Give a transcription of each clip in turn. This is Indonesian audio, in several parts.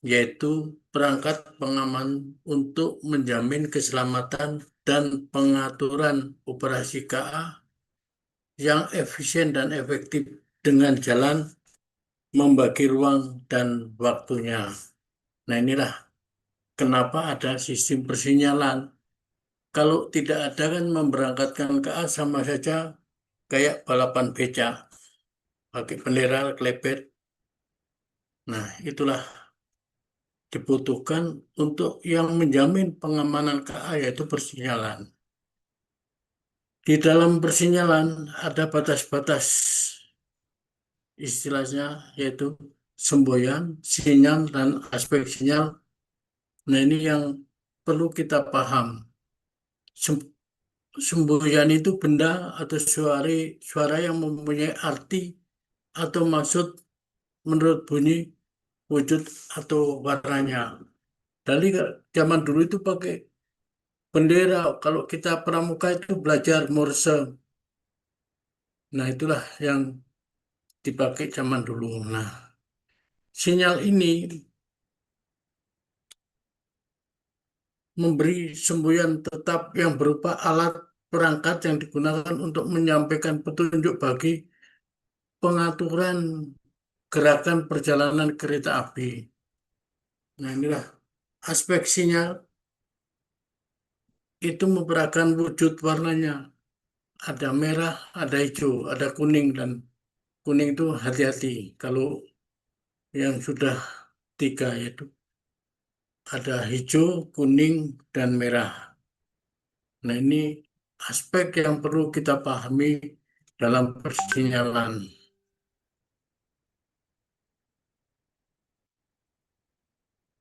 yaitu perangkat pengaman untuk menjamin keselamatan dan pengaturan operasi KA yang efisien dan efektif dengan jalan membagi ruang dan waktunya. Nah, inilah kenapa ada sistem persinyalan. Kalau tidak ada kan memberangkatkan KA sama saja kayak balapan becak, pakai bendera klepet. Nah, itulah dibutuhkan untuk yang menjamin pengamanan KA yaitu persinyalan. Di dalam persinyalan ada batas-batas istilahnya yaitu semboyan, sinyal, dan aspek sinyal. Nah, ini yang perlu kita paham. Sem- Semboyan itu benda atau suara yang mempunyai arti atau maksud menurut bunyi, wujud, atau warnanya. Dari zaman dulu itu pakai bendera. Kalau kita pramuka itu belajar Morse. Nah, itulah yang dipakai zaman dulu. Nah, sinyal ini memberi semboyan tetap yang berupa alat perangkat yang digunakan untuk menyampaikan petunjuk bagi pengaturan gerakan perjalanan kereta api. Nah, inilah aspek sinyal itu memperagakan wujud warnanya. Ada merah, ada hijau, ada kuning, dan kuning itu hati-hati. Kalau yang sudah tiga yaitu ada hijau, kuning, dan merah. Nah, ini aspek yang perlu kita pahami dalam persinyalan.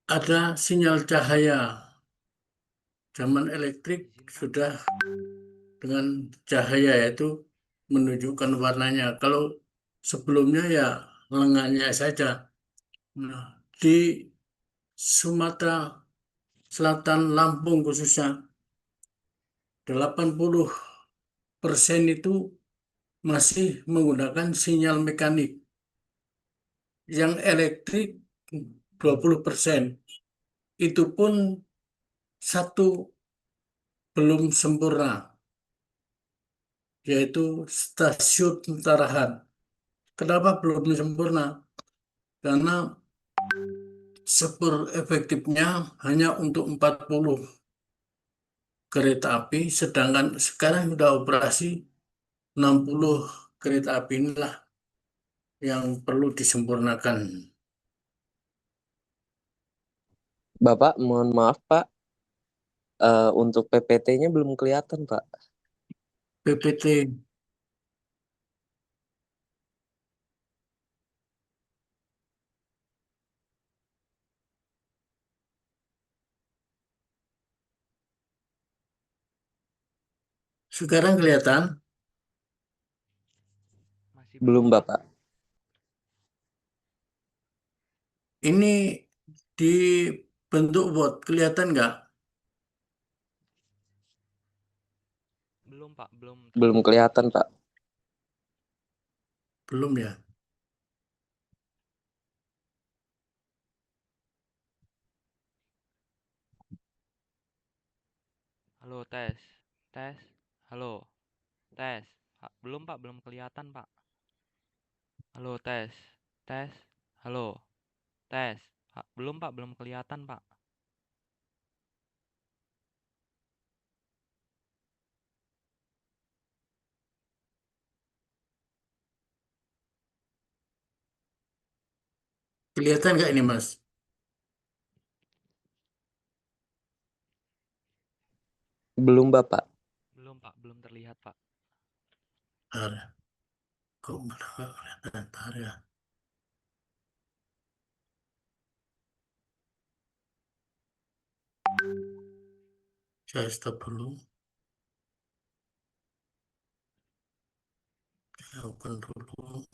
Ada sinyal cahaya. Zaman elektrik Izin, Pak. sudah dengan cahaya yaitu menunjukkan warnanya. Kalau sebelumnya ya lengannya saja. Nah, di Sumatera Selatan, Lampung khususnya, 80% itu masih menggunakan sinyal mekanik. Yang elektrik 20%. Itu pun satu belum sempurna, yaitu stasiun Tarahan. Kenapa belum sempurna? Karena super efektifnya hanya untuk 40 kereta api, sedangkan sekarang sudah operasi 60 kereta api. Inilah yang perlu disempurnakan. Bapak, mohon maaf Pak, untuk PPT-nya belum kelihatan Pak. PPT sekarang kelihatan. Masih Belum belum, Pak. Bapak. Ini di bentuk Word, kelihatan nggak? Belum, Pak. Belum Belum terlihat. kelihatan Pak. Belum ya. Halo, tes. Tes. Halo, tes. Belum, Pak. Belum kelihatan, Pak. Halo, tes. Tes. Halo, tes. Belum, Pak. Belum kelihatan, Pak. Kelihatan nggak ini, Mas? Belum Bapak. Belum, Pak. Belum terlihat, Pak. Bentar. Kok malah nggak kelihatan? Bentar ya. Saya stop dulu. Saya open dulu.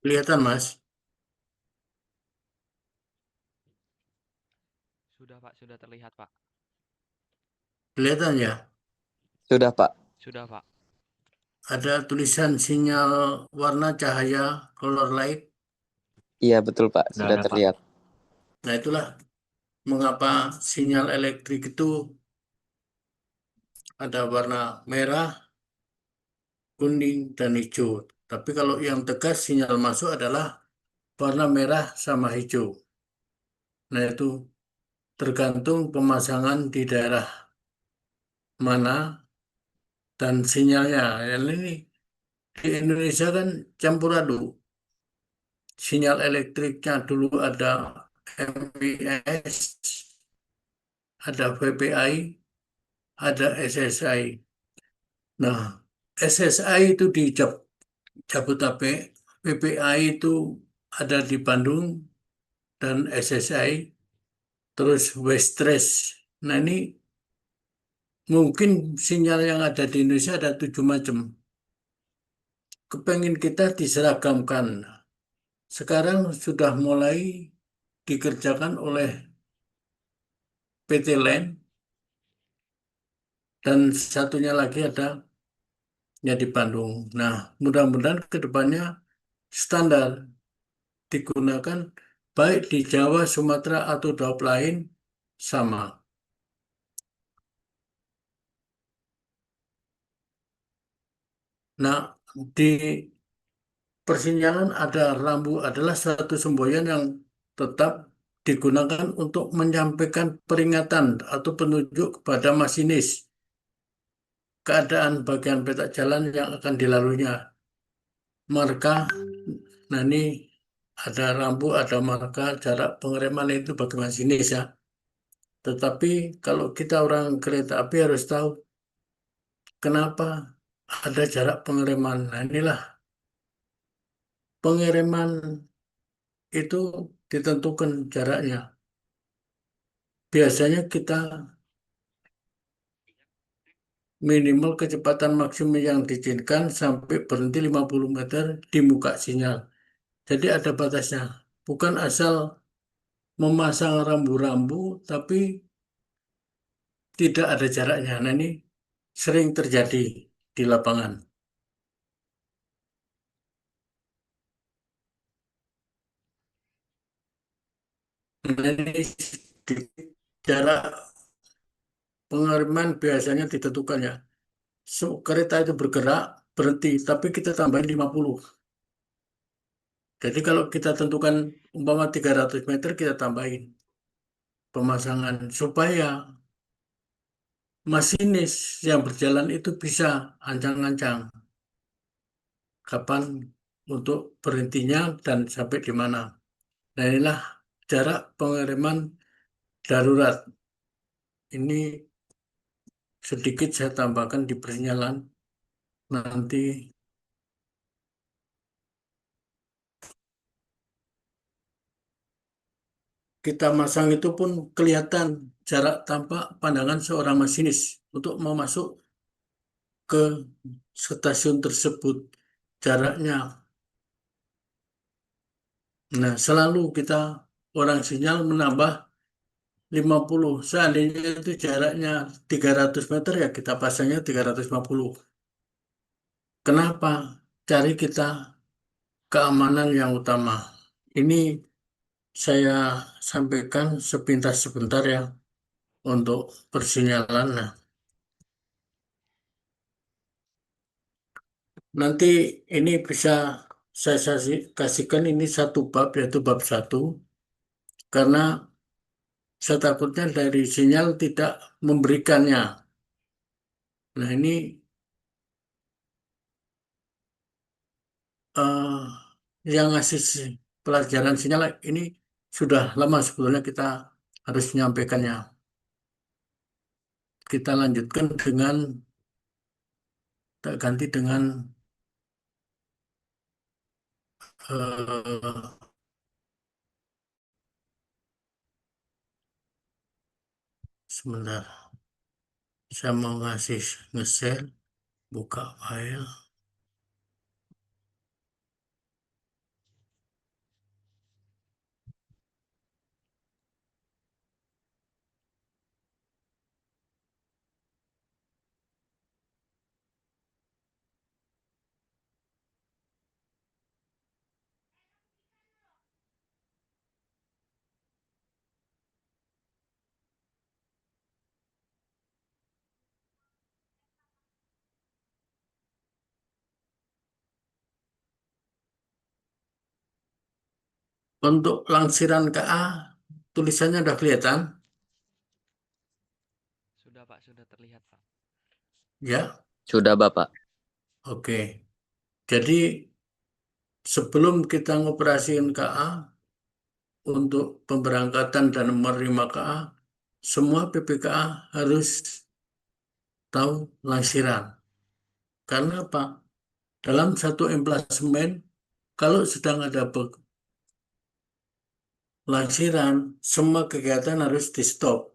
Kelihatan, Mas? Sudah, Pak, sudah terlihat, Pak. Kelihatan ya? Sudah, Pak. Sudah, Pak. Ada tulisan sinyal warna cahaya color light. Iya, betul, Pak. Nggak Sudah ada, Pak. terlihat. Nah, itulah mengapa sinyal elektrik itu ada warna merah, kuning, dan hijau. Tapi kalau yang tegas sinyal masuk adalah warna merah sama hijau. Nah, itu tergantung pemasangan di daerah mana dan sinyalnya. Yang ini di Indonesia kan campur aduk. Sinyal elektriknya dulu ada MIS, ada VPI, ada SSI. Nah, SSI itu di Jabodetabek, VPI itu ada di Bandung, dan SSI, terus Westres. Nah, ini mungkin sinyal yang ada di Indonesia ada 7 macam. Kepengen kita diseragamkan. Sekarang sudah mulai dikerjakan oleh PT Line dan satunya lagi ada ya di Bandung. Nah, mudah-mudahan ke depannya standar digunakan baik di Jawa, Sumatera, atau daerah lain sama. Nah, di persinyalan ada rambu adalah satu semboyan yang tetap digunakan untuk menyampaikan peringatan atau penunjuk kepada masinis keadaan bagian petak jalan yang akan dilaluinya. Marka, nah ini ada rambu, ada marka, jarak pengereman itu bagi masinis ya. Tetapi kalau kita orang kereta api harus tahu kenapa ada jarak pengereman. Nah inilah pengereman itu ditentukan jaraknya. Biasanya kita minimal kecepatan maksimum yang diizinkan sampai berhenti 50 meter di muka sinyal. Jadi ada batasnya. Bukan asal memasang rambu-rambu, tapi tidak ada jaraknya. Nah ini sering terjadi di lapangan. Nah ini jarak pengereman biasanya ditentukan ya. Kereta itu bergerak, berhenti, tapi kita tambahin 50. Jadi kalau kita tentukan umpama 300 meter, kita tambahin pemasangan supaya masinis yang berjalan itu bisa ancang-ancang kapan untuk berhentinya dan sampai di mana. Nah inilah jarak pengereman darurat. Ini sedikit saya tambahkan di persinyalan. Nanti kita masang itu pun kelihatan jarak tanpa pandangan seorang masinis untuk mau masuk ke stasiun tersebut. Jaraknya. Nah, selalu kita orang sinyal menambah 50. Seandainya itu jaraknya 300 meter ya kita pasangnya 350. Kenapa? Cari kita keamanan yang utama. Ini saya sampaikan sepintas sebentar ya untuk persinyalan. Nah, nanti ini bisa saya kasihkan ini satu bab yaitu bab satu karena saya takutnya dari sinyal tidak memberikannya. Nah ini eh, yang ngasih pelajaran sinyal ini sudah lama sebetulnya kita harus menyampaikannya. Kita lanjutkan dengan kita ganti dengan eh, sebentar. Saya mau ngasih nge-share, buka file. Untuk langsiran KA, tulisannya udah kelihatan, Sudah Pak, sudah terlihat Pak. ya. Sudah, Bapak. Oke. Jadi sebelum kita ngoperasiin KA untuk pemberangkatan dan menerima KA, semua PPKA harus tahu langsiran. Karena apa? Dalam satu emplasemen, kalau sedang ada langsiran, semua kegiatan harus di stop.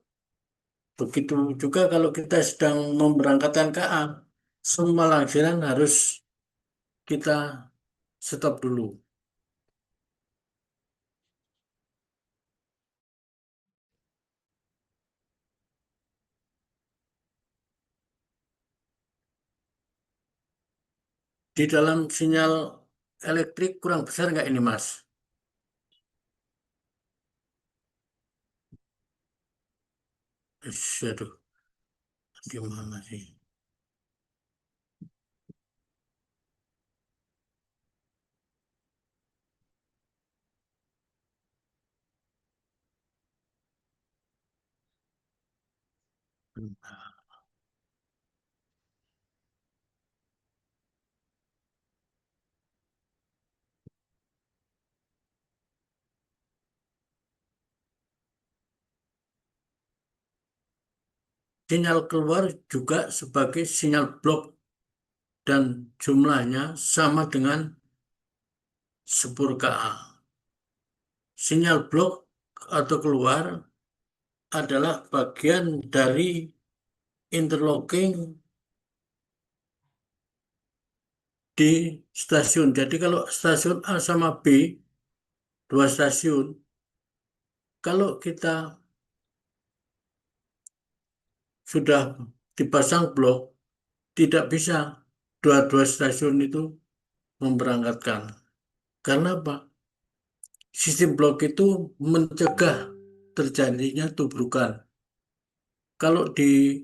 Begitu juga kalau kita sedang memberangkatkan KA, semua langsiran harus kita stop dulu. Di dalam sinyal elektrik kurang besar nggak ini, Mas? Aduh, gimana sih? Sinyal keluar juga sebagai sinyal blok dan jumlahnya sama dengan sepur KA. Sinyal blok atau keluar adalah bagian dari interlocking di stasiun. Jadi kalau stasiun A sama B, dua stasiun, kalau kita sudah dipasang blok, tidak bisa dua-dua stasiun itu memberangkatkan. Karena apa? Sistem blok itu mencegah terjadinya tubrukan. Kalau di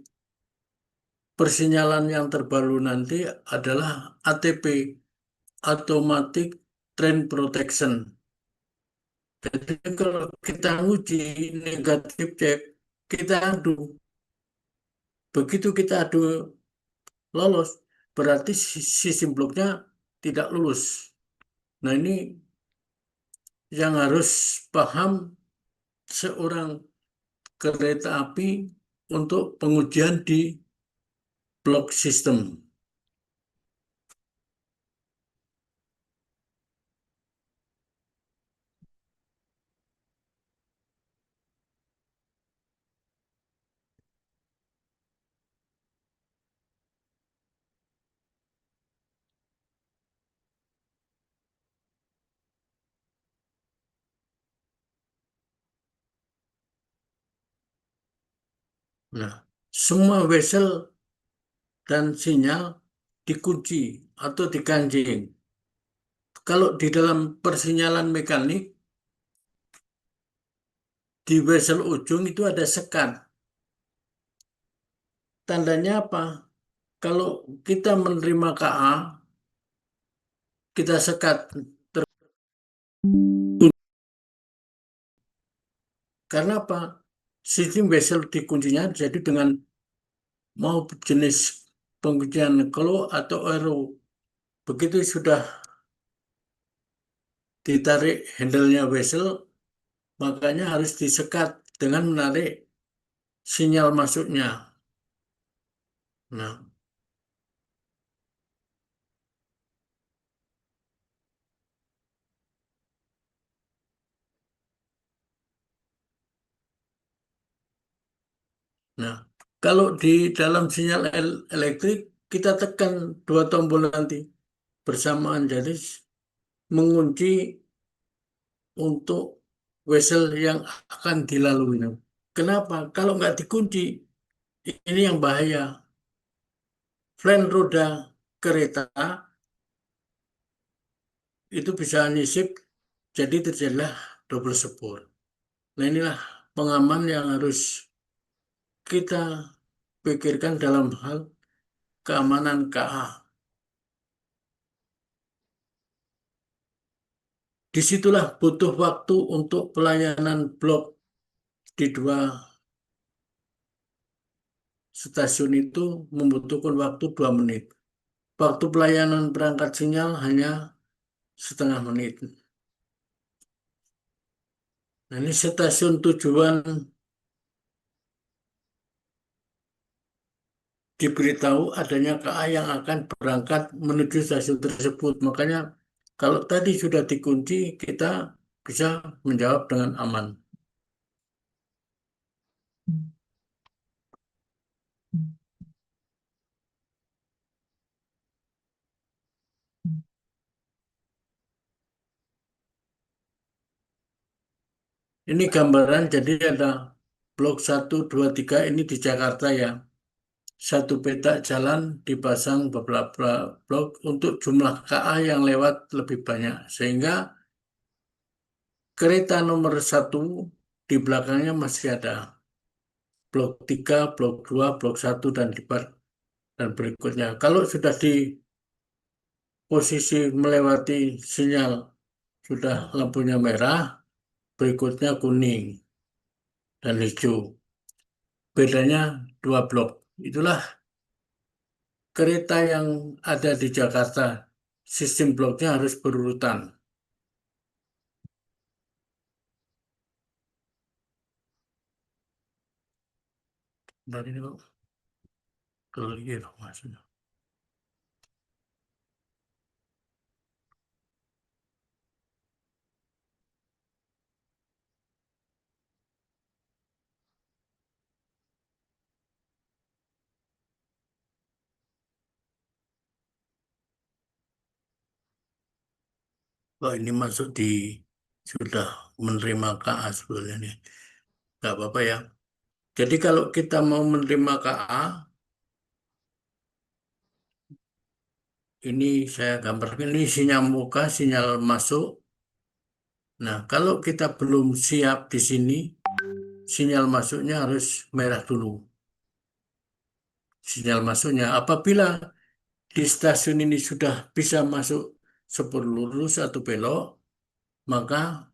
persinyalan yang terbaru nanti adalah ATP, Automatic Train Protection. Jadi kalau kita uji negatif cek, kita adu. Begitu kita adu lolos, berarti sistem bloknya tidak lulus. Nah ini yang harus paham seorang kereta api untuk pengujian di blok sistem. Nah, semua wesel dan sinyal dikunci atau dikancing. Kalau di dalam persinyalan mekanik, di wesel ujung itu ada sekat. Tandanya apa? Kalau kita menerima KA, kita sekat. Karena apa? Sistem wesel dikuncinya jadi dengan mau jenis pengujian glow atau aero. Begitu sudah ditarik handle-nya wesel, makanya harus disekat dengan menarik sinyal masuknya. Nah, nah, kalau di dalam sinyal elektrik kita tekan dua tombol nanti bersamaan, jadi mengunci untuk wesel yang akan dilalui. Kenapa? Kalau nggak dikunci, ini yang bahaya. Flank roda kereta itu bisa nyisip, jadi terjadilah double sepur. Nah inilah pengaman yang harus kita pikirkan dalam hal keamanan KA. Disitulah butuh waktu untuk pelayanan blok di dua stasiun itu membutuhkan waktu 2 menit. Waktu pelayanan perangkat sinyal hanya setengah menit. Nah, ini stasiun tujuan diberitahu adanya KA yang akan berangkat menuju stasiun tersebut. Makanya kalau tadi sudah dikunci, kita bisa menjawab dengan aman. Ini gambaran, jadi ada blok 1, 2, 3 ini di Jakarta ya. Satu peta jalan dipasang beberapa blok untuk jumlah KA yang lewat lebih banyak. Sehingga kereta nomor 1 di belakangnya masih ada. Blok 3, blok 2, blok 1, dan berikutnya. Kalau sudah di posisi melewati sinyal, sudah lampunya merah, berikutnya kuning dan hijau. Bedanya 2 blok. Itulah kereta yang ada di Jakarta. Sistem bloknya harus berurutan. Dari ini kok keliru maksudnya. Oh, ini masuk di sudah menerima KA sebetulnya nih. Nggak apa-apa ya. Jadi kalau kita mau menerima KA, ini saya gambarkan ini sinyal muka, sinyal masuk. Nah, kalau kita belum siap di sini, sinyal masuknya harus merah dulu. Sinyal masuknya. Apabila di stasiun ini sudah bisa masuk sepur lurus atau belok, maka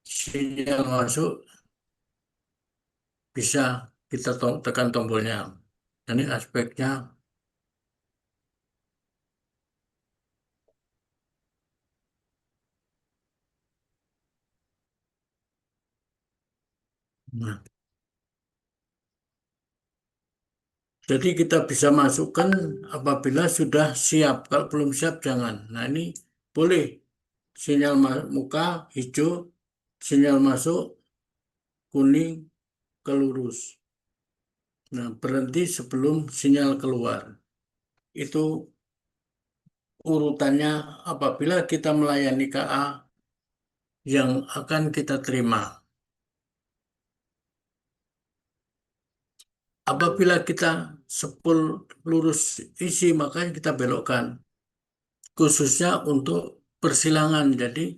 sinyal masuk bisa kita tekan tombolnya. Ini aspeknya. Nah, jadi kita bisa masukkan apabila sudah siap. Kalau belum siap jangan. Nah ini boleh sinyal muka hijau, sinyal masuk kuning ke lurus. Nah berhenti sebelum sinyal keluar. Itu urutannya apabila kita melayani KA yang akan kita terima. Apabila kita sepul lurus isi, maka kita belokkan. Khususnya untuk persilangan. Jadi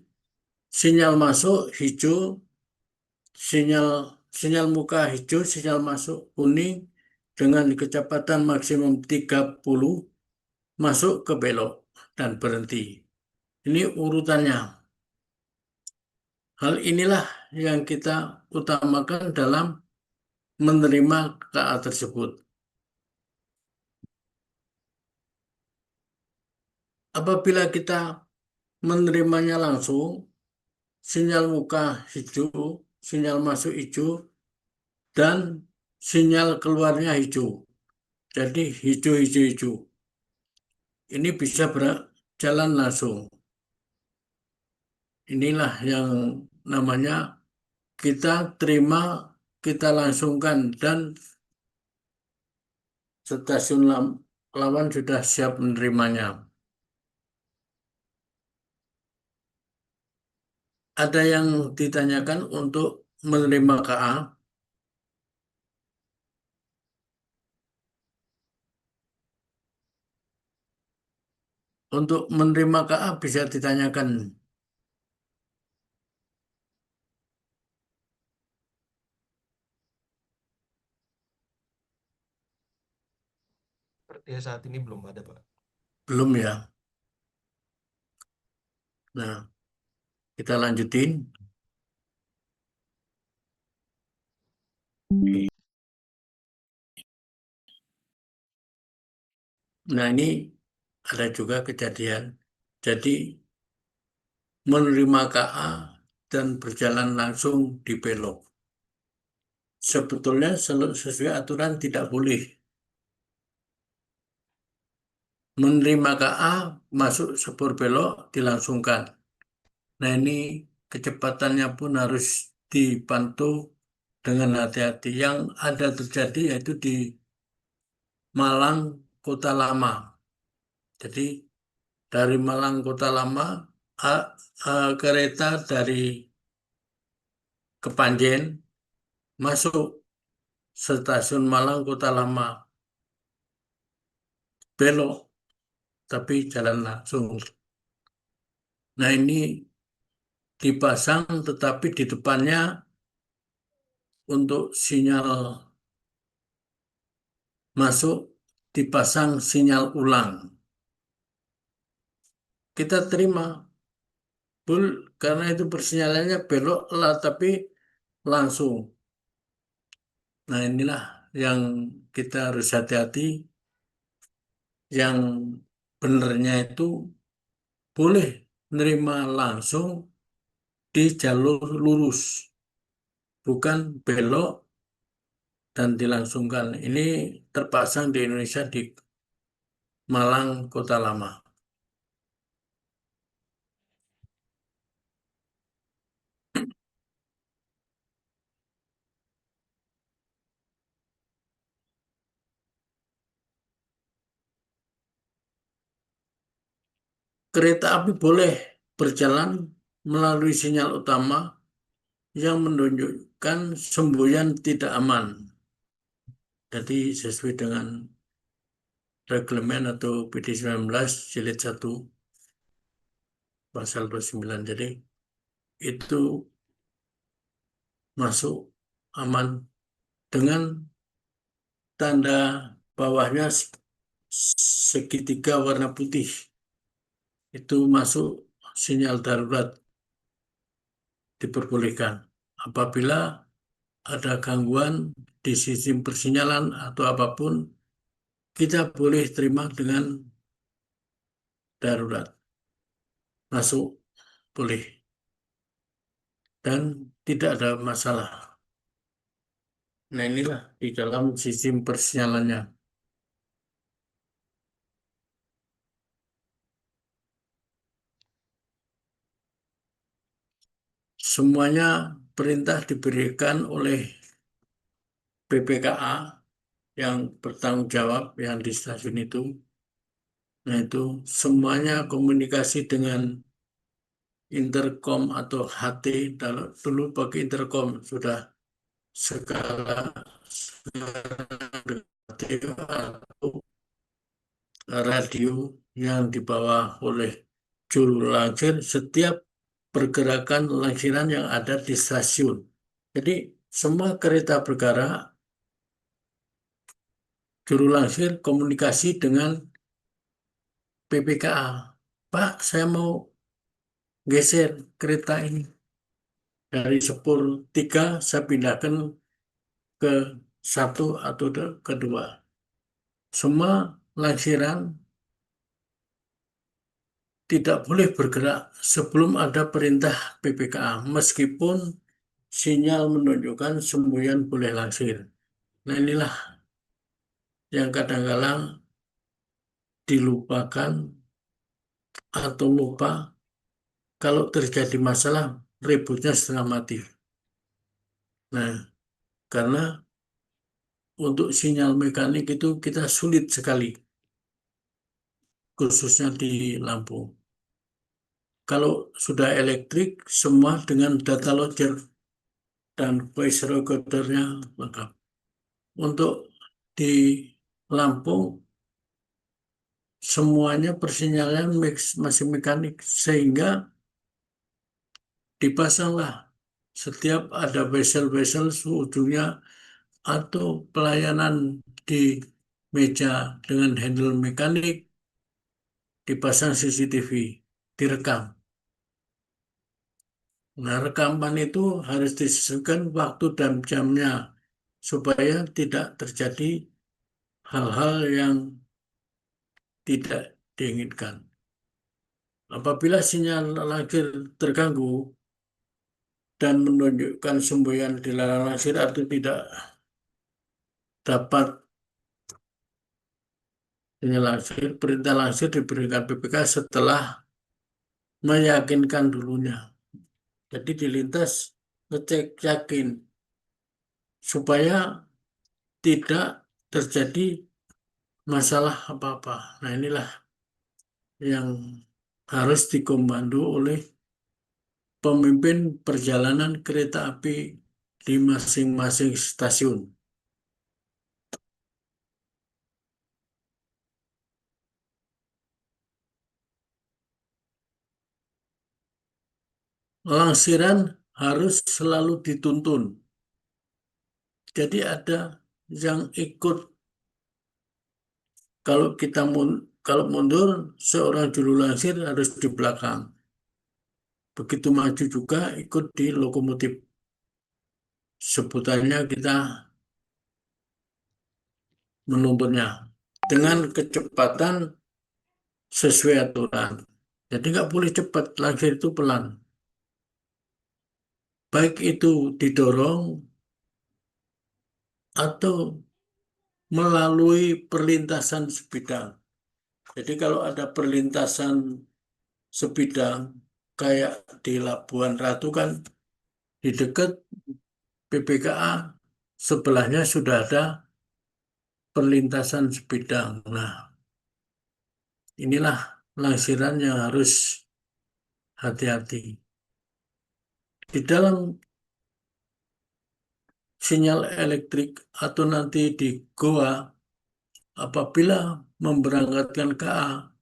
sinyal masuk hijau, sinyal sinyal muka hijau, sinyal masuk kuning dengan kecepatan maksimum 30 masuk ke belok dan berhenti. Ini urutannya. Hal inilah yang kita utamakan dalam menerima KA tersebut. Apabila kita menerimanya langsung, sinyal muka hijau, sinyal masuk hijau, dan sinyal keluarnya hijau. Jadi hijau-hijau-hijau. Ini bisa berjalan langsung. Inilah yang namanya kita terima, kita langsungkan, dan stasiun lawan sudah siap menerimanya. Ada yang ditanyakan untuk menerima KA. Untuk menerima KA bisa ditanyakan. Sepertinya saat ini belum ada, Pak. Belum ya. Nah, kita lanjutin. Nah, ini ada juga kejadian. Jadi, menerima KA dan berjalan langsung di belok. Sebetulnya sesuai aturan tidak boleh. Menerima KA, masuk sepur belok, dilangsungkan. Nah, ini kecepatannya pun harus dipantau dengan hati-hati. Yang ada terjadi yaitu di Malang, Kota Lama. Jadi, dari Malang, Kota Lama, kereta dari Kepanjen masuk stasiun Malang, Kota Lama. Belok, tapi jalan langsung. Nah, ini dipasang tetapi di depannya untuk sinyal masuk dipasang sinyal ulang. Kita terima, Bul, karena itu persinyalannya belok lah tapi langsung. Nah, inilah yang kita harus hati-hati. Yang benernya itu boleh nerima langsung di jalur lurus, bukan belok dan dilangsungkan. Ini terpasang di Indonesia di Malang, Kota Lama. Kereta api boleh berjalan melalui sinyal utama yang menunjukkan semboyan tidak aman. Jadi sesuai dengan reglemen atau PD 19 jilid 1 pasal 29. Jadi itu masuk aman dengan tanda bawahnya segitiga warna putih. Itu masuk sinyal darurat diperbolehkan. Apabila ada gangguan di sistem persinyalan atau apapun, kita boleh terima dengan darurat. Masuk boleh. Dan tidak ada masalah. Nah, inilah di dalam sistem persinyalannya. Semuanya perintah diberikan oleh BPKA yang bertanggung jawab yang di stasiun itu. Nah, itu semuanya komunikasi dengan intercom atau HT. Dulu pakai intercom, sudah skala atau radio yang dibawa oleh juru langsir setiap pergerakan langsiran yang ada di stasiun. Jadi semua kereta bergerak, juru langsir komunikasi dengan PPKA. Pak, saya mau geser kereta ini dari sepur 3 saya pindahkan ke 1 atau ke 2. Semua langsiran tidak boleh bergerak sebelum ada perintah PPKA, meskipun sinyal menunjukkan semboyan boleh langsir. Nah, inilah yang kadang-kadang dilupakan atau lupa. Kalau terjadi masalah, ributnya setengah mati. Nah, karena untuk sinyal mekanik itu kita sulit sekali, khususnya di Lampung. Kalau sudah elektrik, semua dengan data logger dan voice recordernya lengkap. Untuk di Lampung, semuanya persinyalan masih mekanik, sehingga dipasanglah setiap ada wesel-wesel ujungnya atau pelayanan di meja dengan handle mekanik, dipasang CCTV, direkam. Nah, rekaman itu harus disesuaikan waktu dan jamnya supaya tidak terjadi hal-hal yang tidak diinginkan. Apabila sinyal langsir terganggu dan menunjukkan semboyan dilarang langsir atau tidak dapat sinyal langsir, perintah langsir diberikan PPK setelah meyakinkan dulunya. Jadi dilintas ngecek yakin supaya tidak terjadi masalah apa-apa. Nah, inilah yang harus dikomando oleh pemimpin perjalanan kereta api di masing-masing stasiun. Langsiran harus selalu dituntun. Jadi ada yang ikut. Kalau mundur, seorang juru langsir harus di belakang. Begitu maju juga ikut di lokomotif. Sebutannya kita menumpunnya dengan kecepatan sesuai aturan. Jadi nggak boleh cepat, langsir itu pelan. Baik itu didorong atau melalui perlintasan sebidang. Jadi kalau ada perlintasan sebidang kayak di Labuan Ratu kan di dekat PPKA sebelahnya sudah ada perlintasan sebidang. Nah, inilah langsiran yang harus hati-hati. Di dalam sinyal elektrik atau nanti di goa, apabila memberangkatkan KA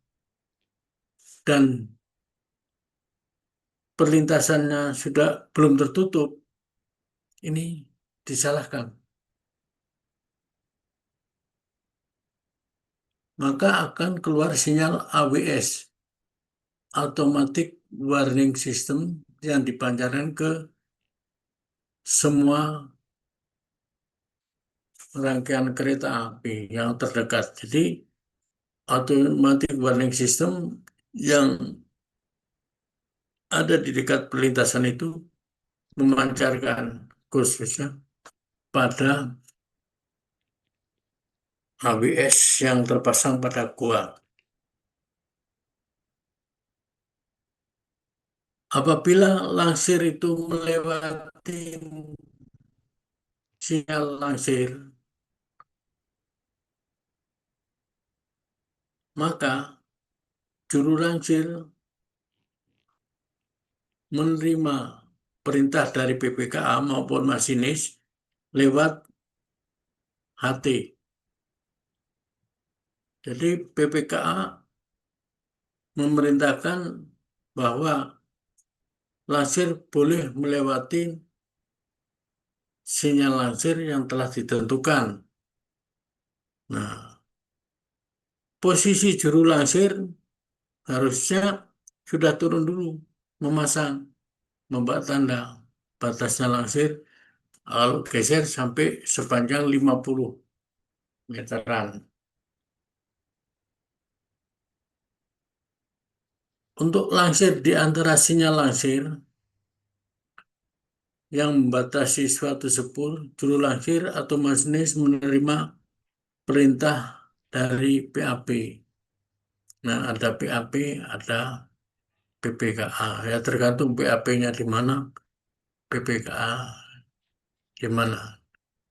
dan perlintasannya sudah belum tertutup, ini disalahkan. Maka akan keluar sinyal AWS, Automatic Warning System, yang dipancarkan ke semua rangkaian kereta api yang terdekat. Jadi Automatic Warning System yang ada di dekat perlintasan itu memancarkan khususnya pada ABS yang terpasang pada gua. Apabila langsir itu melewati sinyal langsir, maka juru langsir menerima perintah dari PPKA maupun masinis lewat HT. Jadi PPKA memerintahkan bahwa langsir boleh melewati sinyal langsir yang telah ditentukan. Nah, posisi juru langsir harusnya sudah turun dulu, memasang, membuat tanda batasnya langsir, kalau geser sampai sepanjang 50 meteran. Untuk langsir di antara sinyal langsir yang membatasi suatu sepur, juru langsir atau masinis menerima perintah dari PAP. Nah, ada PAP, ada PPKA. Ya tergantung PAP-nya di mana, PPKA di mana.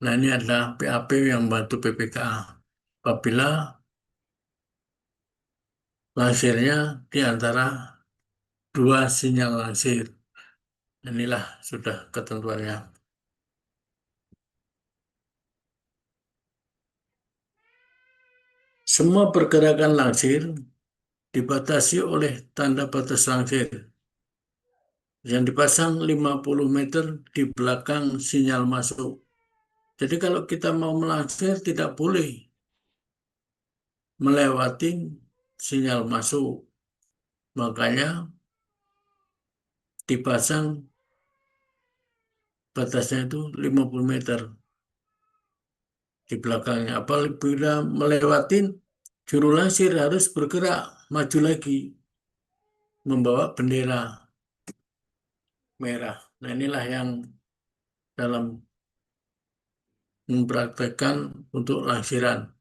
Nah, ini adalah PAP yang membantu PPKA. Apabila langsirnya di antara dua sinyal langsir. Inilah sudah ketentuannya. Semua pergerakan langsir dibatasi oleh tanda batas langsir yang dipasang 50 meter di belakang sinyal masuk. Jadi kalau kita mau melansir tidak boleh melewati sinyal masuk. Makanya dipasang batasnya itu 50 meter di belakangnya. Apabila melewatin juru lansir harus bergerak maju lagi membawa bendera merah. Nah, inilah yang dalam mempraktekkan untuk langsiran.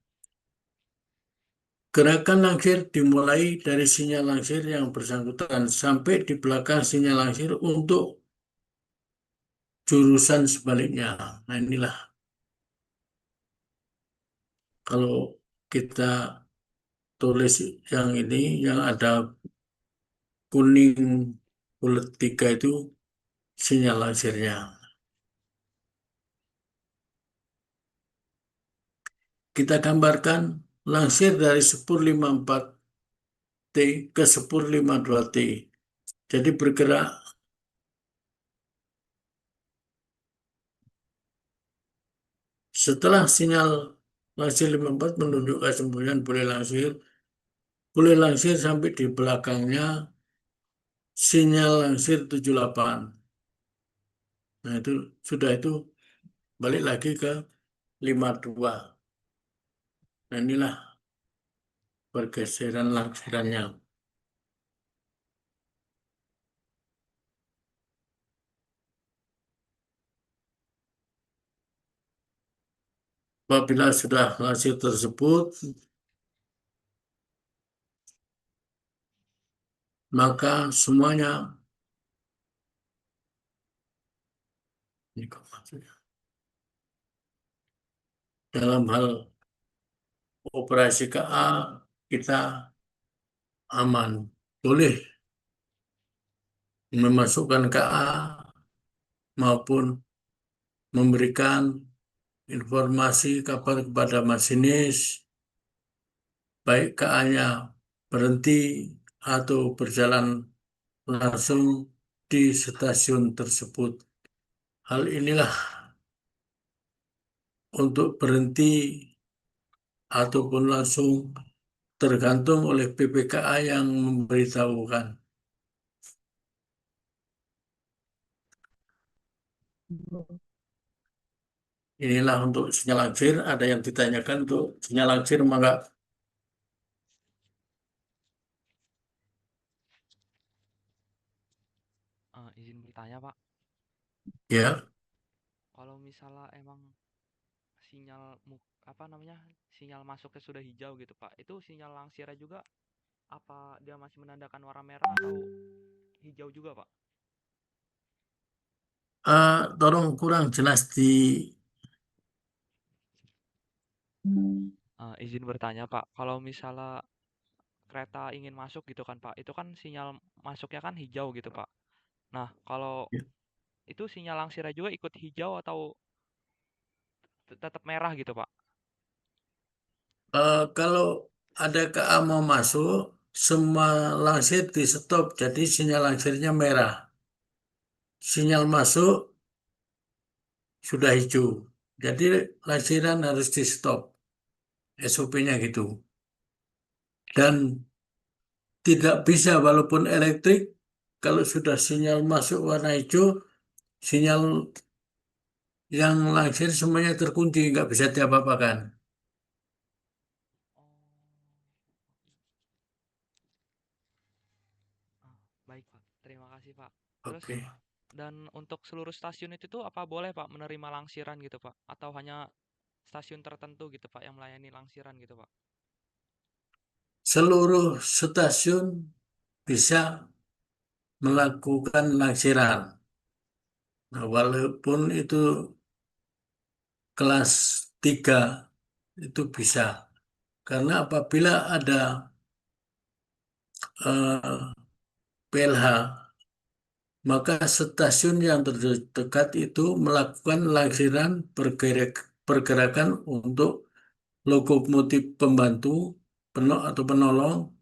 Gerakan langsir dimulai dari sinyal langsir yang bersangkutan sampai di belakang sinyal langsir untuk jurusan sebaliknya. Nah, inilah kalau kita tulis yang ini, yang ada kuning bulat 3 itu sinyal langsirnya. Kita gambarkan langsir dari Sepur 54T ke Sepur 52T. Jadi bergerak setelah sinyal langsir 54 menunjukkan semboyan boleh langsir sampai di belakangnya sinyal langsir 78. Nah, itu sudah itu balik lagi ke 52. Nah, inilah pergeseran langsirannya. Apabila sudah langsir tersebut, maka semuanya ini kok maksudnya, dalam hal operasi KA kita aman. Boleh memasukkan KA maupun memberikan informasi kabar kepada masinis, baik KA-nya berhenti atau berjalan langsung di stasiun tersebut. Hal inilah untuk berhenti ataupun langsung tergantung oleh PPKA yang memberitahukan. Inilah untuk sinyal langsir. Ada yang ditanyakan untuk sinyal langsir, maka Izin bertanya, Pak. ya. Kalau misalnya emang sinyal apa namanya? Sinyal masuknya sudah hijau gitu, Pak. Itu sinyal langsirnya juga apa dia masih menandakan warna merah atau hijau juga, Pak? Tolong kurang jelas di Izin bertanya, Pak. Kalau misalnya kereta ingin masuk gitu kan, Pak. Itu kan sinyal masuknya kan hijau gitu, Pak. Nah, kalau itu sinyal langsirnya juga ikut hijau atau tetap merah gitu, Pak? kalau ada KA mau masuk, semua langsir di stop, jadi sinyal langsirnya merah. Sinyal masuk sudah hijau, jadi langsiran harus di stop. SOP-nya gitu. Dan tidak bisa walaupun elektrik, kalau sudah sinyal masuk warna hijau, sinyal yang langsir semuanya terkunci, nggak bisa diapa-apakan. Oh, baik, Pak. Terima kasih, Pak. Terus Oke. dan untuk seluruh stasiun itu tuh apa boleh, Pak, menerima langsiran gitu, Pak? Atau hanya stasiun tertentu gitu, Pak, yang melayani langsiran gitu, Pak? Seluruh stasiun bisa melakukan langsiran. Nah, walaupun itu kelas 3 itu bisa. Karena apabila ada PLH, maka stasiun yang terdekat itu melakukan langsiran pergerakan untuk lokomotif pembantu atau penolong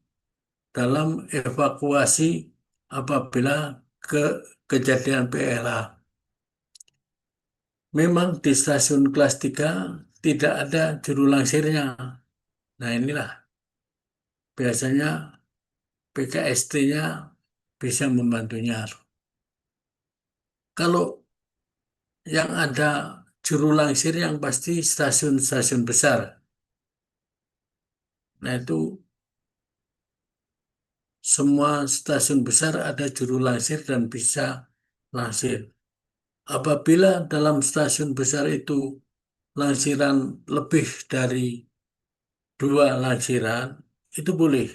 dalam evakuasi apabila ke kejadian PLH. Memang di stasiun kelas 3 tidak ada juru langsirnya. Nah, inilah biasanya PKST-nya bisa membantunya. Kalau yang ada juru langsir yang pasti stasiun-stasiun besar. Nah, itu semua stasiun besar ada juru langsir dan bisa langsir. Apabila dalam stasiun besar itu lansiran lebih dari 2 lansiran, itu boleh.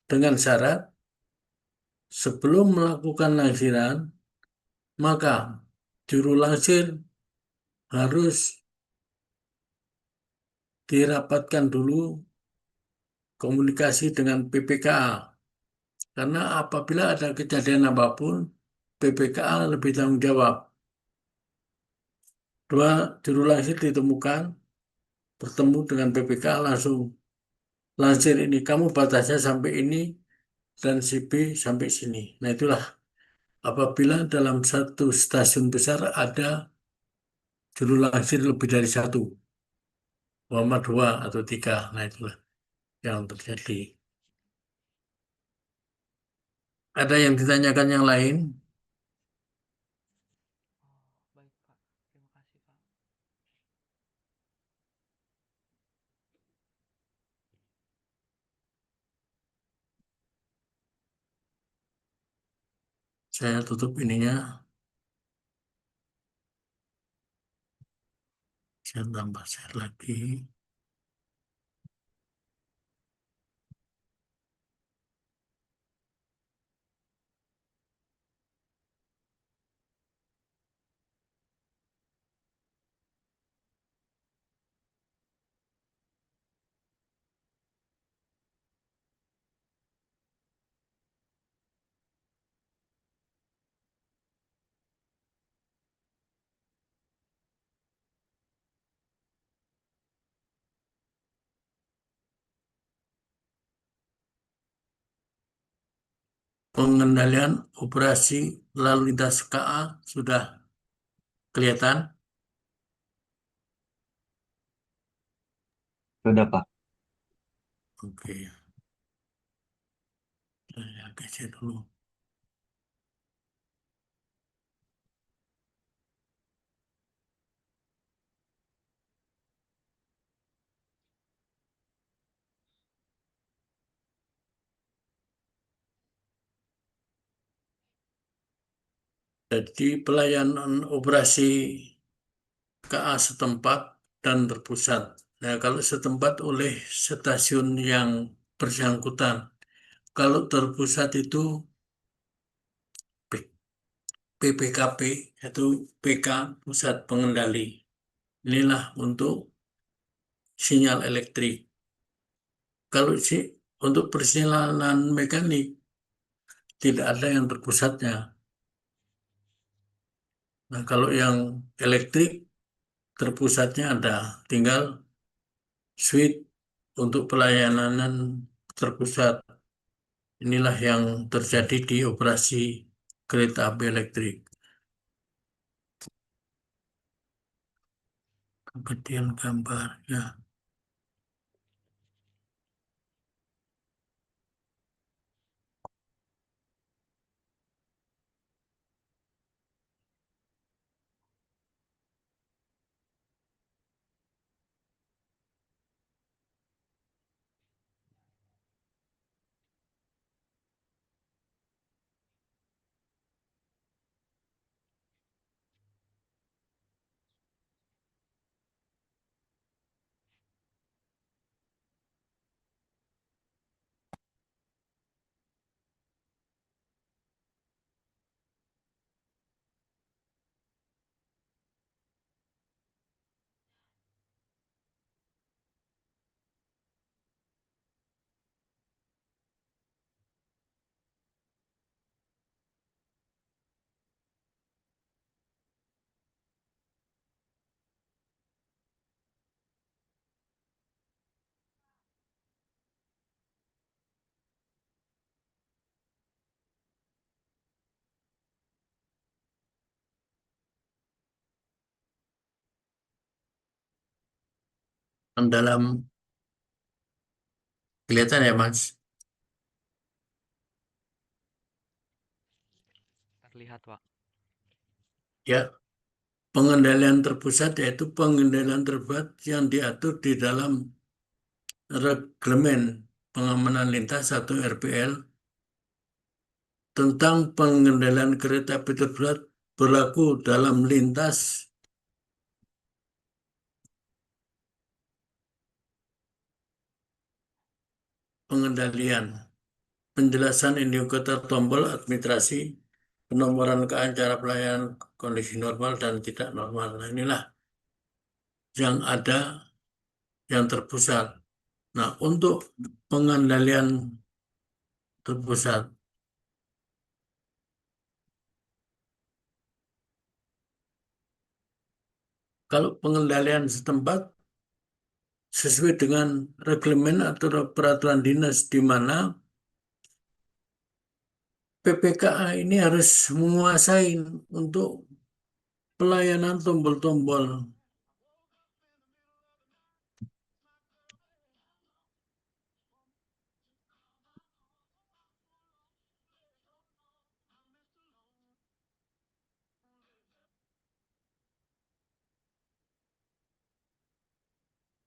Dengan syarat sebelum melakukan lansiran, maka juru langsir harus dirapatkan dulu komunikasi dengan PPKA. Karena apabila ada kejadian apapun, PPKA lebih tanggung jawab. 2 juru langsir ditemukan, bertemu dengan PPKA langsung lansir ini. Kamu batasnya sampai ini dan si B sampai sini. Nah itulah apabila dalam satu stasiun besar ada juru lansir lebih dari 1, umpama 2 atau 3. Nah itulah yang terjadi. Ada yang ditanyakan yang lain? Oh, baik Pak. Terima kasih Pak. Saya tutup ininya. Saya tambah share lagi. Pengendalian operasi lalu lintas KA sudah kelihatan. Sudah, Pak. Oke, saya geser dulu. Jadi pelayanan operasi KA setempat dan terpusat. Nah, kalau setempat oleh stasiun yang bersangkutan. Kalau terpusat itu PPKP, yaitu PK, Pusat Pengendali. Inilah untuk sinyal elektrik. Kalau untuk persilanan mekanik, tidak ada yang terpusatnya. Nah, kalau yang elektrik, terpusatnya ada. Tinggal suite untuk pelayanan terpusat. Inilah yang terjadi di operasi kereta api elektrik. Kemudian gambarnya. Dalam kelihatan ya, Mas? Terlihat Pak. Ya, pengendalian terpusat yaitu pengendalian terpusat yang diatur di dalam Reglamen Pengamanan Lintas atau RPL tentang pengendalian kereta api terpusat berlaku dalam lintas pengendalian. Penjelasan indikator tombol administrasi, penomoran ke cara pelayanan kondisi normal dan tidak normal. Nah, inilah yang ada yang terpusat. Nah, untuk pengendalian terpusat, kalau pengendalian setempat sesuai dengan reglamen atau peraturan dinas di mana PPKA ini harus menguasai untuk pelayanan tombol-tombol.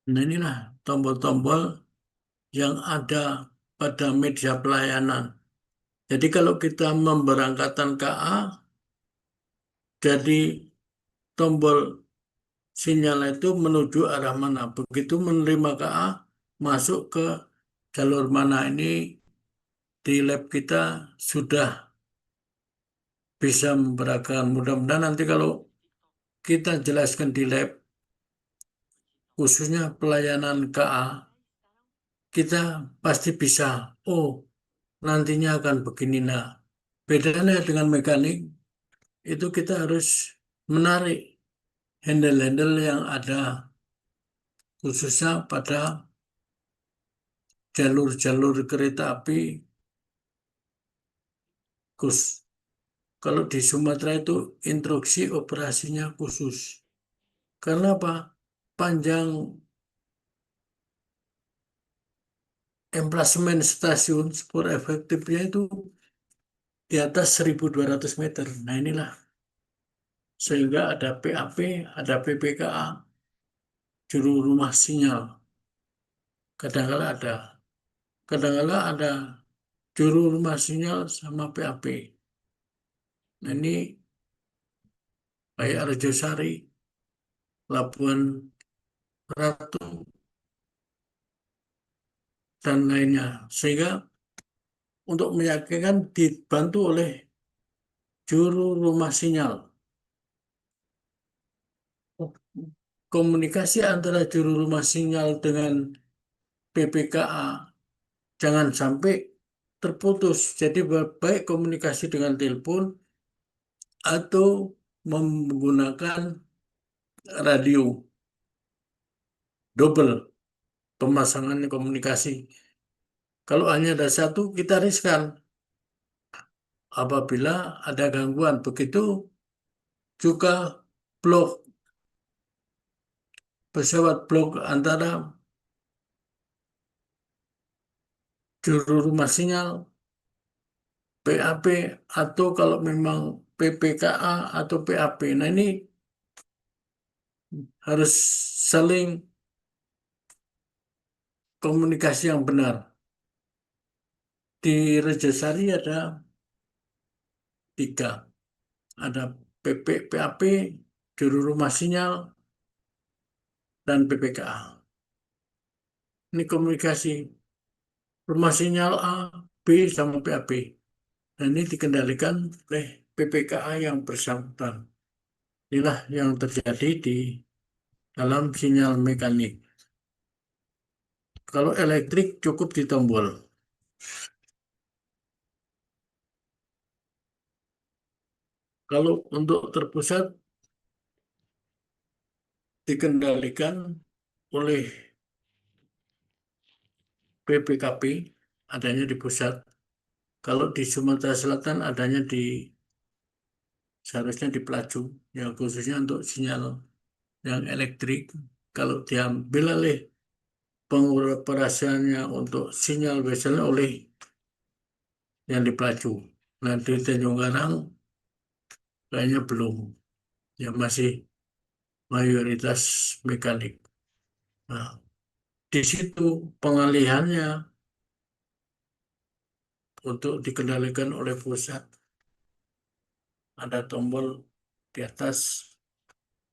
Nah, inilah tombol-tombol yang ada pada media pelayanan. Jadi kalau kita memberangkatkan KA, jadi tombol sinyal itu menuju arah mana. Begitu menerima KA, masuk ke jalur mana. Ini di lab kita sudah bisa memperagakan. Mudah-mudahan nanti kalau kita jelaskan di lab, khususnya pelayanan KA, kita pasti bisa, oh nantinya akan begini. Nah, bedanya dengan mekanik, itu kita harus menarik handle-handle yang ada, khususnya pada jalur-jalur kereta api khusus. Kalau di Sumatera itu instruksi operasinya khusus. Karena apa? Panjang emplasemen stasiun spur efektifnya itu di atas 1.200 meter. Nah inilah. Sehingga ada PAP, ada PPKA, juru rumah sinyal. Kadang-kala ada. Kadang-kala ada juru rumah sinyal sama PAP. Nah ini kayak Arjosari, Labuan Ratu, dan lainnya. Sehingga untuk meyakinkan dibantu oleh juru rumah sinyal. Komunikasi antara juru rumah sinyal dengan PPKA jangan sampai terputus. Jadi baik komunikasi dengan telepon atau menggunakan radio double pemasangan komunikasi. Kalau hanya ada satu, kita riskan apabila ada gangguan. Begitu juga blok pesawat blok antara juru rumah sinyal, PAP, atau kalau memang PPKA atau PAP. Nah ini harus saling komunikasi yang benar. Di Rejasari ada 3. Ada PAP, juru rumah sinyal, dan PPKA. Ini komunikasi rumah sinyal A, B, sama PAP. Dan ini dikendalikan oleh PPKA yang bersangkutan. Inilah yang terjadi di dalam sinyal mekanik. Kalau elektrik cukup di tombol. Kalau untuk terpusat dikendalikan oleh PPKP, adanya di pusat. Kalau di Sumatera Selatan adanya seharusnya di Pelaju, yang khususnya untuk sinyal yang elektrik. Kalau diambil alih pengoperasiannya untuk sinyal biasanya oleh yang di Pelaju. Nah di Tanjung Karang kayaknya belum, ya masih mayoritas mekanik. Nah, di situ pengalihannya untuk dikendalikan oleh pusat. Ada tombol di atas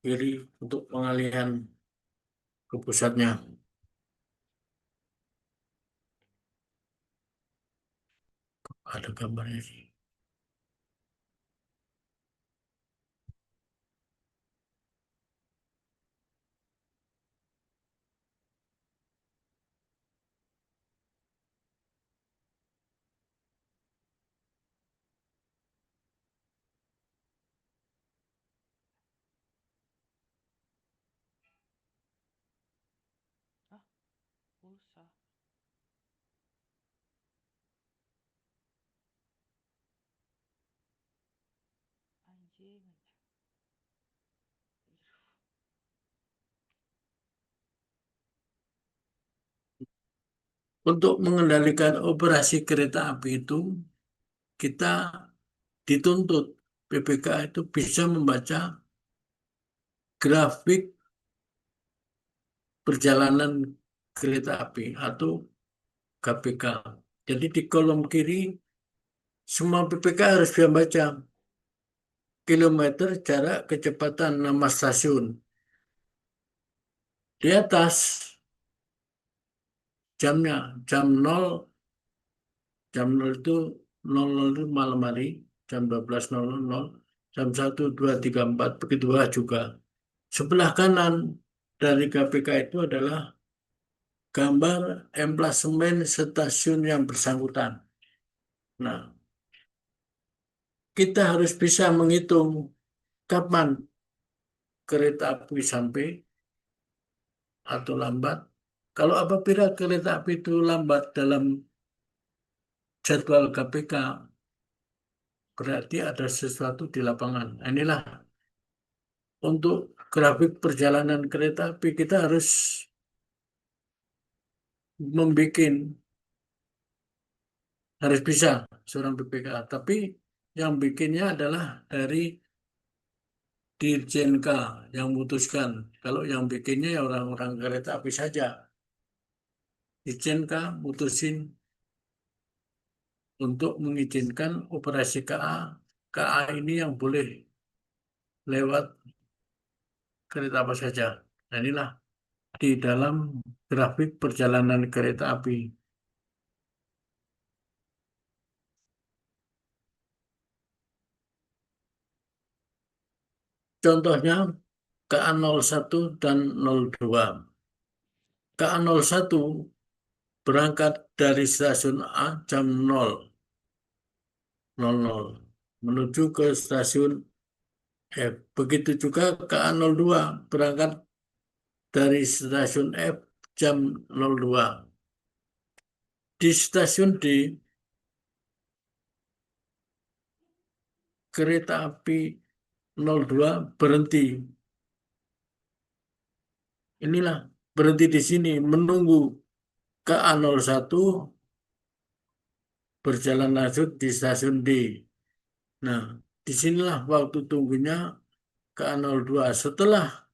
kiri untuk pengalihan ke pusatnya. Ada gambarnya sih. Ah, pulsa. Anjing. Untuk mengendalikan operasi kereta api itu, kita dituntut PPK itu bisa membaca grafik perjalanan kereta api atau KPK. Jadi di kolom kiri semua PPK harus bisa baca kilometer, jarak, kecepatan, nama stasiun. Di atas jamnya, jam 0 itu 00 itu malam hari, jam 12.00, jam 1, 2, 3, 4, begitu juga. Sebelah kanan dari KPK itu adalah gambar emplasemen stasiun yang bersangkutan. Nah, kita harus bisa menghitung kapan kereta api sampai atau lambat. Kalau apabila kereta api itu lambat dalam jadwal KPK, berarti ada sesuatu di lapangan. Nah, inilah untuk grafik perjalanan kereta api kita harus membuat, harus bisa seorang PPK. Tapi yang bikinnya adalah dari Dirjen K yang memutuskan. Kalau yang bikinnya ya orang-orang kereta api saja. Dirjen K mutusin untuk mengizinkan operasi KA. KA ini yang boleh lewat kereta apa saja. Nah, inilah di dalam grafik perjalanan kereta api. Contohnya KA 01 dan 02. KA 01 berangkat dari stasiun A jam 0.00 menuju ke stasiun F. Begitu juga KA 02 berangkat dari stasiun F jam 02. Di stasiun D, kereta api 02 berhenti. Inilah berhenti di sini menunggu KA 01 berjalan lanjut di stasiun D. Nah, disinilah waktu tunggunya KA 02. Setelah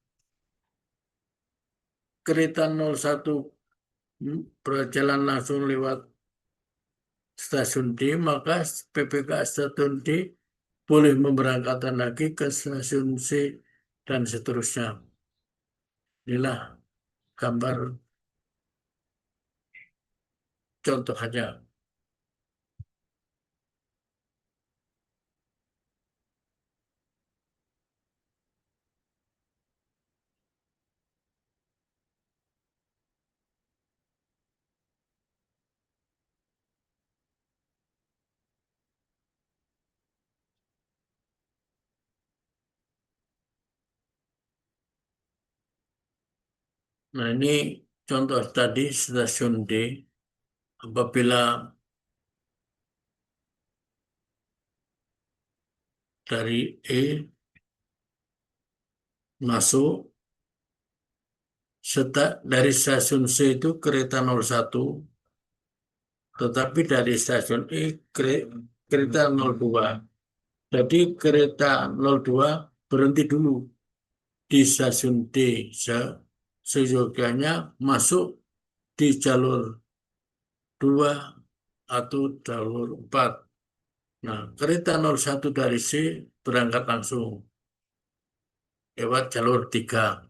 kereta 01 berjalan langsung lewat stasiun D, maka PPK stasiun D boleh memberangkatkan lagi ke stasiun C dan seterusnya. Inilah gambar contoh saja. Nah, ini contoh tadi stasiun D. Apabila dari E masuk, dari stasiun C itu kereta 01, tetapi dari stasiun E kereta 02. Jadi kereta 02 berhenti dulu di stasiun D, seyogyanya masuk di jalur 2 atau jalur 4. Nah, kereta 01 dari C berangkat langsung lewat jalur 3.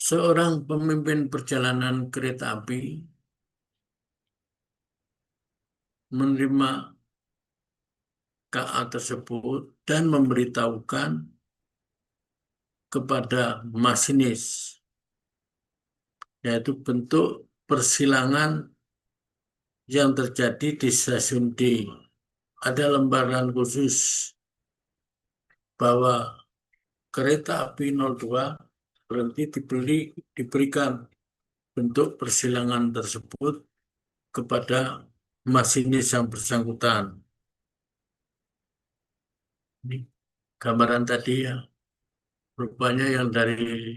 Seorang pemimpin perjalanan kereta api menerima KA tersebut dan memberitahukan kepada masinis, yaitu bentuk persilangan yang terjadi di stasiun D. Ada lembaran khusus bahwa kereta api 02 berhenti diberikan bentuk persilangan tersebut kepada masinis yang bersangkutan. Ini gambaran tadi ya, rupanya yang dari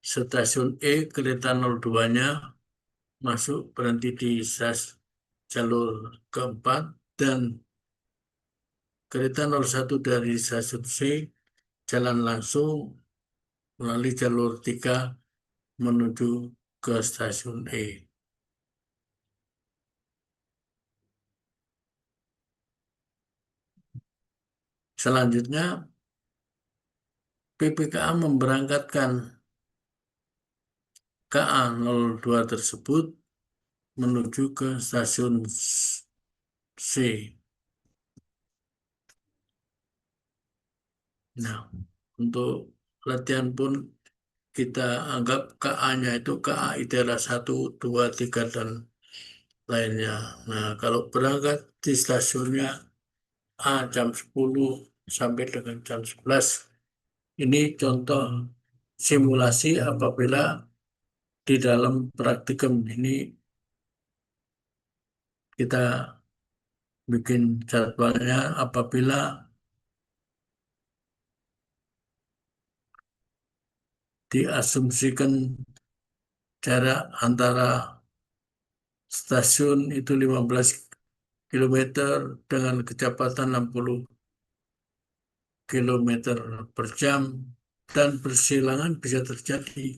stasiun E kereta 02-nya masuk berhenti di jalur keempat dan kereta 01 dari stasiun C jalan langsung melalui jalur 3 menuju ke stasiun E. Selanjutnya, PPKA memberangkatkan KA 02 tersebut menuju ke stasiun C. Nah, untuk latihan pun kita anggap KA-nya itu KA ITERA 1, 2, 3, dan lainnya. Nah, kalau berangkat di stasiunnya A jam 10 sampai dengan jam 11, ini contoh simulasi apabila di dalam praktikum ini kita bikin jadwalnya apabila diasumsikan jarak antara stasiun itu 15 kilometer dengan kecepatan 60 kilometer per jam dan persilangan bisa terjadi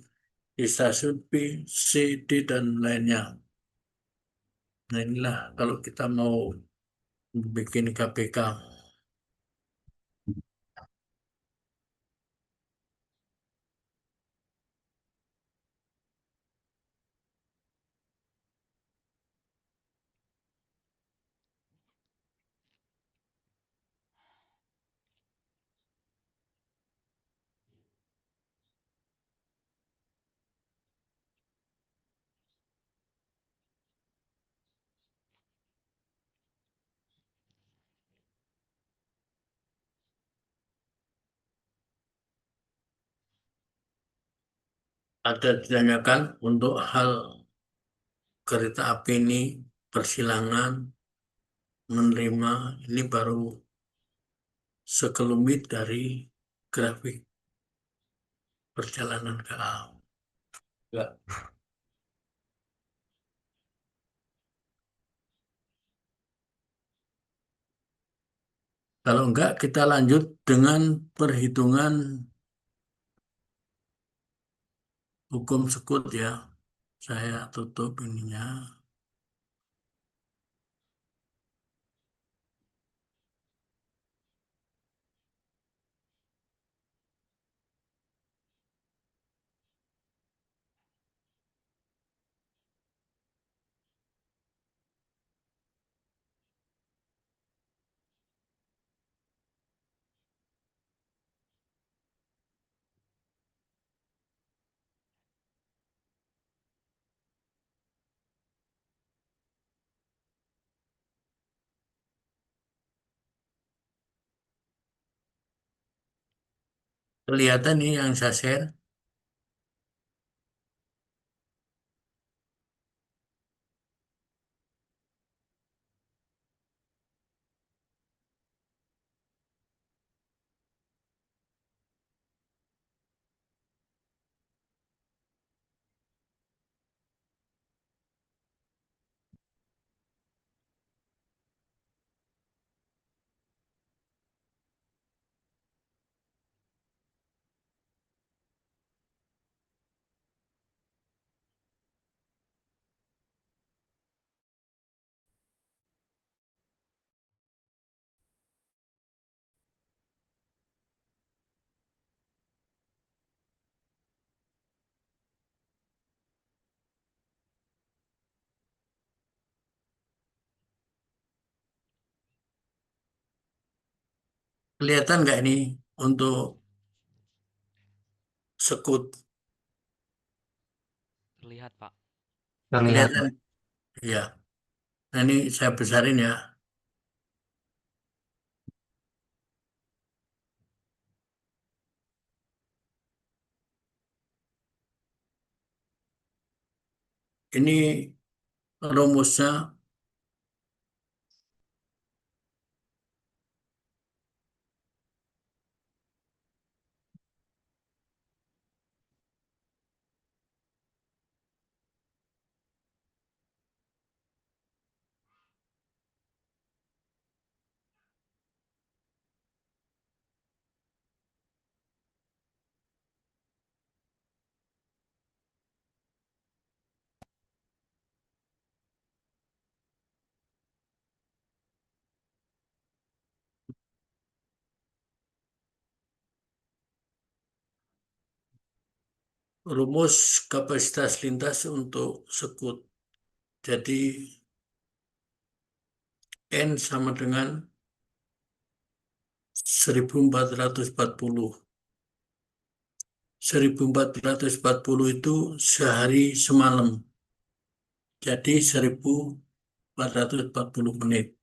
di stasiun B, C, D, dan lainnya. Nah inilah kalau kita mau bikin KPK. Ada ditanyakan untuk hal kereta api ini persilangan menerima ini baru sekelumit dari grafik perjalanan KA. Ya. Kalau enggak, kita lanjut dengan perhitungan hukum sekut ya. Saya tutup ininya. Kelihatan nih yang saya share. Kelihatan nggak ini untuk sekut? Terlihat, Pak. Terlihat, Kelihatan? Pak. Ya. Nah, ini saya besarin ya. Ini rumusnya. Rumus kapasitas lintas untuk sekut. Jadi N sama dengan 1440. 1440 itu sehari semalam. Jadi 1440 menit.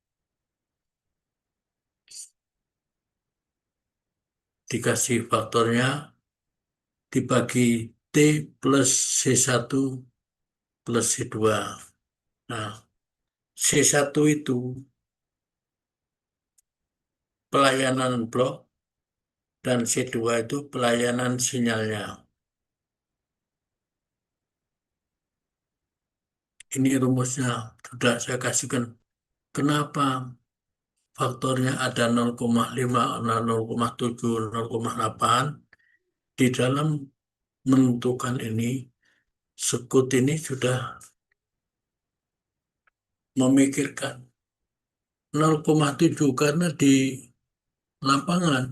Dikasih faktornya, dibagi T plus C1 plus C2. Nah, C1 itu pelayanan blok dan C2 itu pelayanan sinyalnya. Ini rumusnya sudah saya kasihkan. Kenapa faktornya ada 0,5, 0,7, 0,8 di dalam menentukan ini, sekut ini sudah memikirkan 0,7 karena di lapangan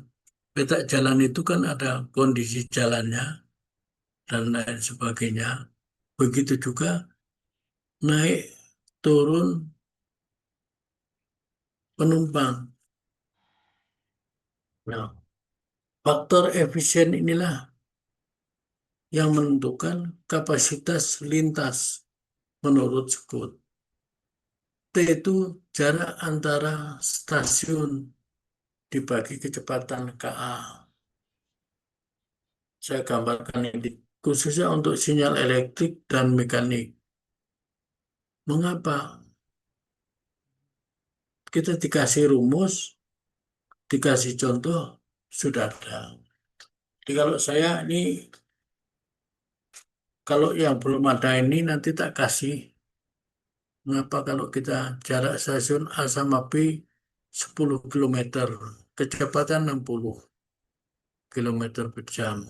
peta jalan itu kan ada kondisi jalannya dan lain sebagainya. Begitu juga naik turun penumpang. Nah, faktor efisien inilah yang menentukan kapasitas lintas menurut Skut. T itu jarak antara stasiun dibagi kecepatan KA. Saya gambarkan ini khususnya untuk sinyal elektrik dan mekanik. Mengapa? Kita dikasih rumus, dikasih contoh, sudah ada. Jadi kalau saya ini, kalau yang belum ada ini nanti tak kasih. Mengapa kalau kita jarak stasiun A sama B 10 kilometer, kecepatan 60 kilometer per jam.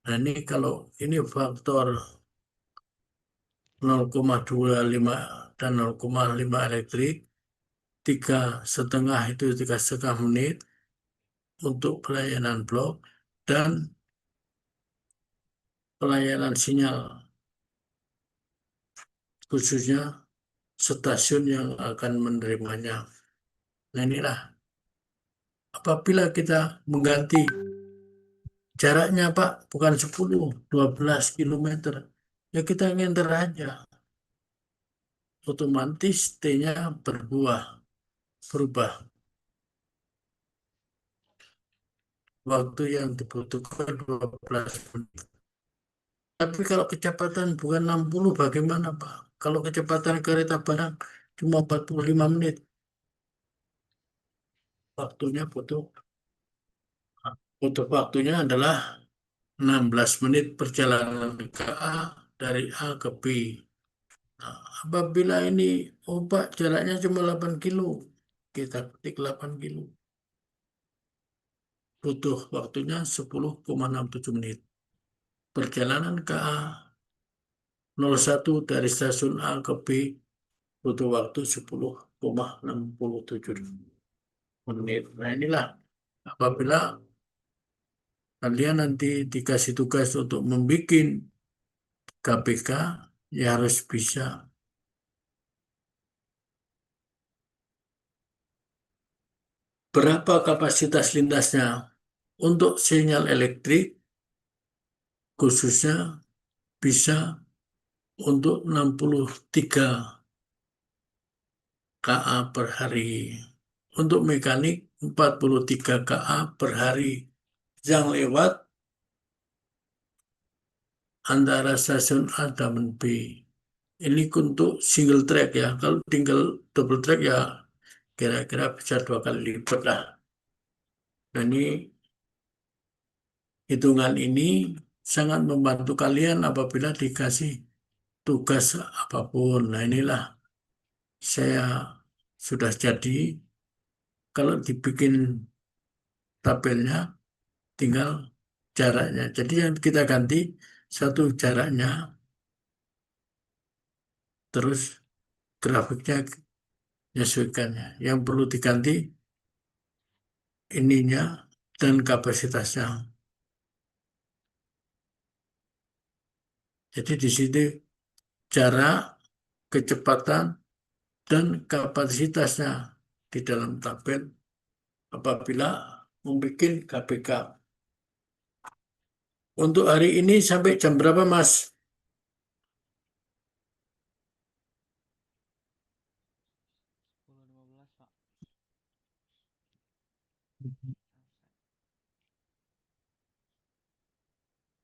Nah ini kalau ini faktor 0,25 dan 0,5 elektrik, 3,5 itu 3,5 menit untuk pelayanan blok dan pelayanan sinyal khususnya stasiun yang akan menerimanya. Nah inilah apabila kita mengganti jaraknya Pak bukan 10, 12 kilometer, ya kita ngenter aja. Otomatis T-nya berubah. Waktu yang dibutuhkan 12 menit. Tapi kalau kecepatan bukan 60 bagaimana Pak? Kalau kecepatan kereta barang cuma 45 menit, waktunya waktunya adalah 16 menit perjalanan ke A dari A ke B. Nah, apabila ini obat jaraknya cuma 8 kilo, kita ketik 8 kilo. Butuh waktunya 10,67 menit. Perjalanan ke A 01 dari stasiun A ke B butuh waktu 10,67 menit. Nah inilah apabila kalian nanti dikasih tugas untuk membuat KPK, ya harus bisa. berapa kapasitas lintasnya untuk sinyal elektrik, khususnya bisa untuk 63 KA per hari. Untuk mekanik 43 KA per hari yang lewat antara stasiun A dan B. Ini untuk single track ya. Kalau tinggal double track ya kira-kira bisa 2 kali lipat lah. Nah ini hitungan ini sangat membantu kalian apabila dikasih tugas apapun. Nah inilah saya sudah jadi. Kalau dibikin tabelnya tinggal jaraknya. Jadi yang kita ganti satu jaraknya, terus grafiknya menyesuaikannya. Yang perlu diganti ininya dan kapasitasnya. Jadi di sini jarak, kecepatan, dan kapasitasnya di dalam tabel apabila membuat KPK. Untuk hari ini sampai jam berapa, Mas? 10.15, Pak.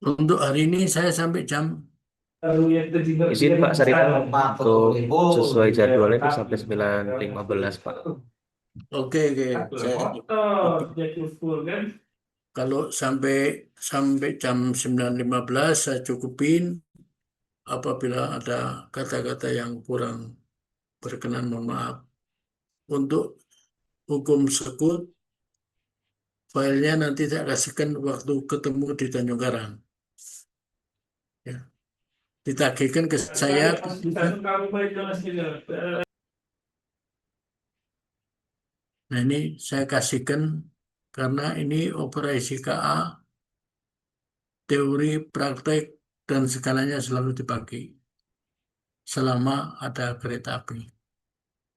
Untuk hari ini saya sampai jam Izin Pak Sarita untuk sesuai jadwalnya itu sampai 9.15 Pak. oke. Kalau sampai jam 9.15 saya cukupin. Apabila ada kata-kata yang kurang berkenan, mohon maaf. Untuk hukum sekut, filenya nanti saya kasihkan waktu ketemu di Tanjung Karang. Ya. Ditagihkan ke saya. Nah ini saya kasihkan karena ini operasi KA, teori, praktek, dan segalanya selalu dibagi selama ada kereta api.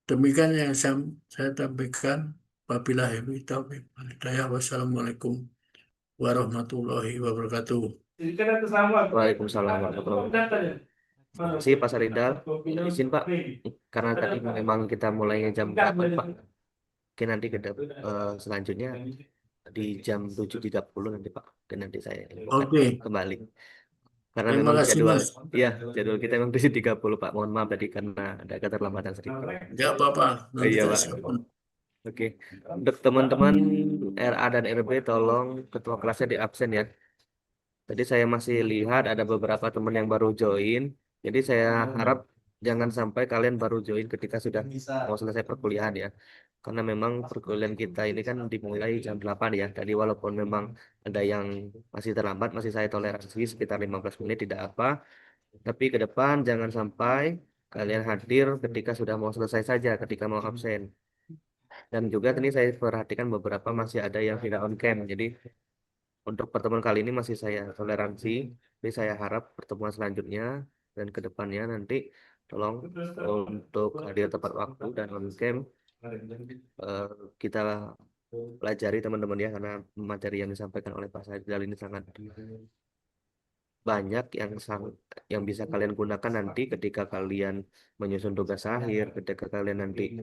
Demikian yang saya sampaikan. Wabillahi taufiq wal hidayah. Wassalamualaikum warahmatullahi wabarakatuh. Waalaikumsalam warahmatullahi wabarakatuh. Terima kasih Pak Saridal. Izin Pak, karena tadi memang kita mulainya jam 8 Pak. Oke nanti selanjutnya di jam 7.30 nanti Pak. Dan nanti saya Oke. kembali. Karena Terima memang kasih, jadwal, Mas. ya jadwal kita memang 7.30 Pak. Mohon maaf tadi karena ada keterlambatan sedikit. Nggak apa-apa. Nanti Iya saya Pak. siapkan. Oke. Untuk teman-teman RA dan RB tolong ketua kelasnya di absen ya. Tadi saya masih lihat ada beberapa teman yang baru join. Jadi saya harap jangan sampai kalian baru join ketika sudah mau selesai perkuliahan ya. Karena memang perkuliahan kita ini kan dimulai jam 8 ya. Tadi walaupun memang ada yang masih terlambat, masih saya toleransi sekitar 15 menit tidak apa. Tapi ke depan jangan sampai kalian hadir ketika sudah mau selesai saja, ketika mau absen. Dan juga tadi saya perhatikan beberapa masih ada yang tidak on cam. Jadi untuk pertemuan kali ini masih saya toleransi. Jadi saya harap pertemuan selanjutnya dan ke depannya nanti tolong untuk hadir tepat waktu dan on cam eh, kita pelajari teman-teman ya karena materi yang disampaikan oleh Pak Saidal ini sangat banyak yang bisa kalian gunakan nanti ketika kalian menyusun tugas akhir, ketika kalian nanti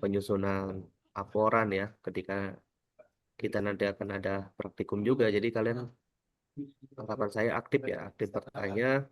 penyusunan laporan ya, ketika kita nanti akan ada praktikum juga. Jadi kalian harapan saya aktif ya, aktif bertanya,